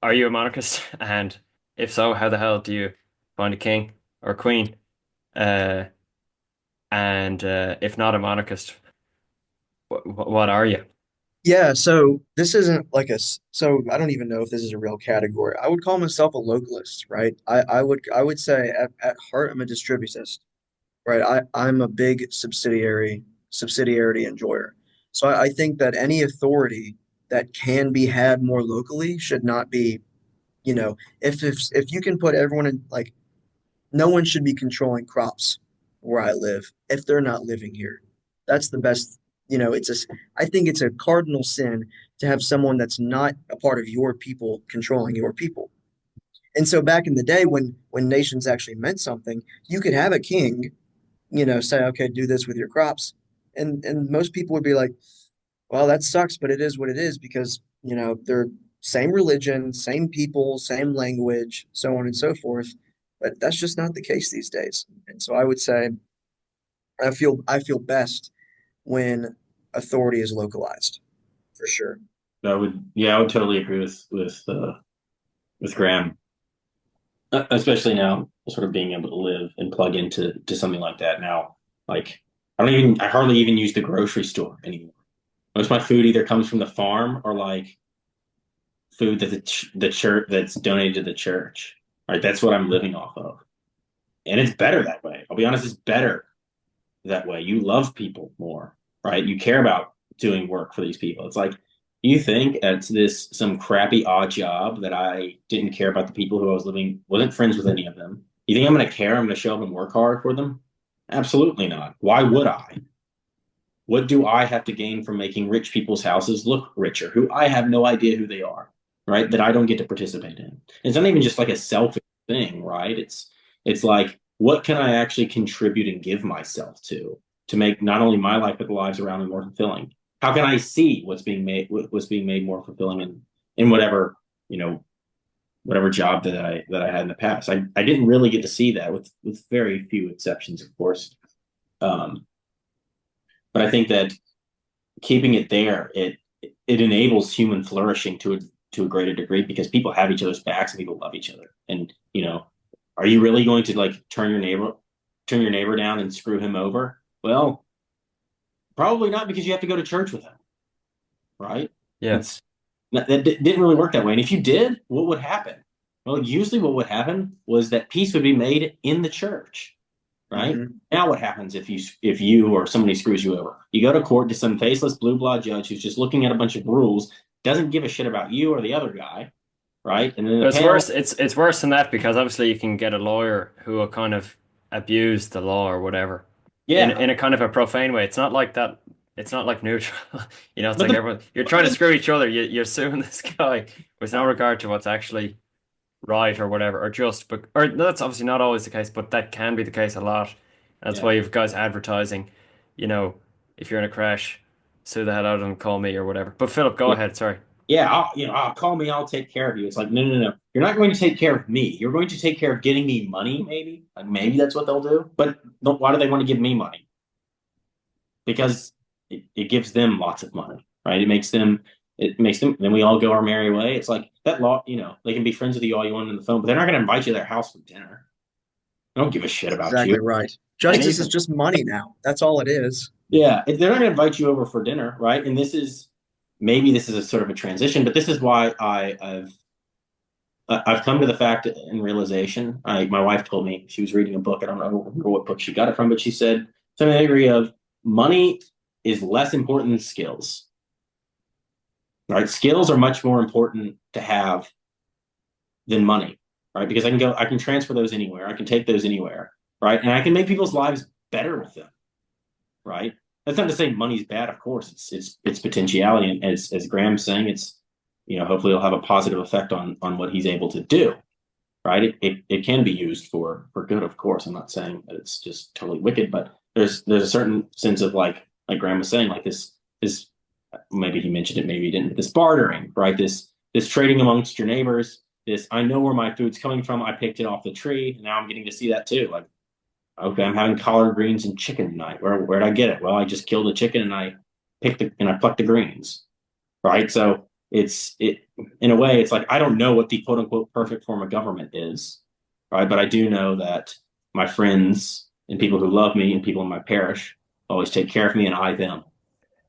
are you a monarchist? And if so, how the hell do you find a king or queen? Uh, and if not a monarchist, what are you? Yeah, so this isn't like so I don't even know if this is a real category. I would call myself a localist, right? I would say at heart I'm a distributist, right? I'm a big subsidiarity enjoyer. So I think that any authority that can be had more locally should not be, if you can put everyone in like no one should be controlling crops where I live if they're not living here. That's the best, I think it's a cardinal sin to have someone that's not a part of your people controlling your people. And so back in the day when nations actually meant something, you could have a king, say, okay, do this with your crops. And most people would be like, well, that sucks, but it is what it is because, they're same religion, same people, same language, so on and so forth. But that's just not the case these days. And so I would say I feel best when authority is localized, for sure. I would totally agree with Graham, especially now, sort of being able to live and plug into something like that now. Like, I hardly even use the grocery store anymore. Most of my food either comes from the farm or like food that the church that's donated to the church. Right, that's what I'm living off of, and it's better that way. I'll be honest, it's better that way. You love people more, right? You care about doing work for these people. It's like you think it's this some crappy odd job that I didn't care about the people who I was living, wasn't friends with any of them. You think I'm going to care? I'm going to show up and work hard for them? Absolutely not. Why would I? What do I have to gain from making rich people's houses look richer, who I have no idea who they are, right? That I don't get to participate in. It's not even just like a selfish thing, right? It's like what can I actually contribute and give myself to make not only my life but the lives around me more fulfilling? How can I see what's being made more fulfilling in whatever you know whatever job that I had in the past? I didn't really get to see that with very few exceptions, of course. Um, but I think that keeping it there, it enables human flourishing to a greater degree because people have each other's backs and people love each other. And are you really going to like turn your neighbor down and screw him over? Well, probably not because you have to go to church with him, right? Yeah. It's that didn't really work that way. And if you did, what would happen? Well, usually what would happen was that peace would be made in the church, right? Hmm. Now what happens if you or somebody screws you over? You go to court to some faceless blue blood judge who's just looking at a bunch of rules, doesn't give a shit about you or the other guy, right? And then the But it's panel, worse. It's worse than that because obviously you can get a lawyer who will kind of abuse the law or whatever yeah. in a kind of a profane way. It's not like that. It's not like neutral. It's But like the everyone you're trying to screw each other. You're suing this guy with no regard to what's actually right or whatever or just. But or no, that's obviously not always the case, but that can be the case a lot. That's yeah, why you've guys advertising. You know, if you're in a crash, sue the hell out of them, call me or whatever. But Philip, go yeah, ahead. Sorry. yeah. Call me, I'll take care of you. It's like, no, no, no. You're not going to take care of me. You're going to take care of getting me money, maybe. Like maybe that's what they'll do. But why do they want to give me money? Because it gives them lots of money, right? Then we all go our merry way. It's like that law, they can be friends with you all you want on the phone, but they're not going to invite you to their house for dinner. I don't give a shit about you. Exactly right. And Justice is even, just money now. That's all it is. yeah, they're not going to invite you over for dinner, right? And maybe this is a sort of a transition, but this is why I've come to the fact and realization. My wife told me she was reading a book. I don't know what book she got it from, but she said something to the degree of money is less important than skills. Right? Skills are much more important to have than money, right? Because I can transfer those anywhere. I can take those anywhere, right? And I can make people's lives better with them, right? That's not to say money's bad, of course. It's potentiality, and as Graham's saying, it's hopefully it'll have a positive effect on what he's able to do, right? It can be used for good, of course. I'm not saying that it's just totally wicked, but there's a certain sense of like Graham was saying, like this maybe he mentioned it, maybe he didn't, but this bartering, right? This trading amongst your neighbors, this I know where my food's coming from, I picked it off the tree, and now I'm getting to see that too. Like, okay, I'm having collard greens and chicken tonight. Where'd I get it? Well, I just killed a chicken and I plucked the greens, right? So it in a way, it's like I don't know what the quote unquote perfect form of government is, right? But I do know that my friends and people who love me and people in my parish always take care of me and I them.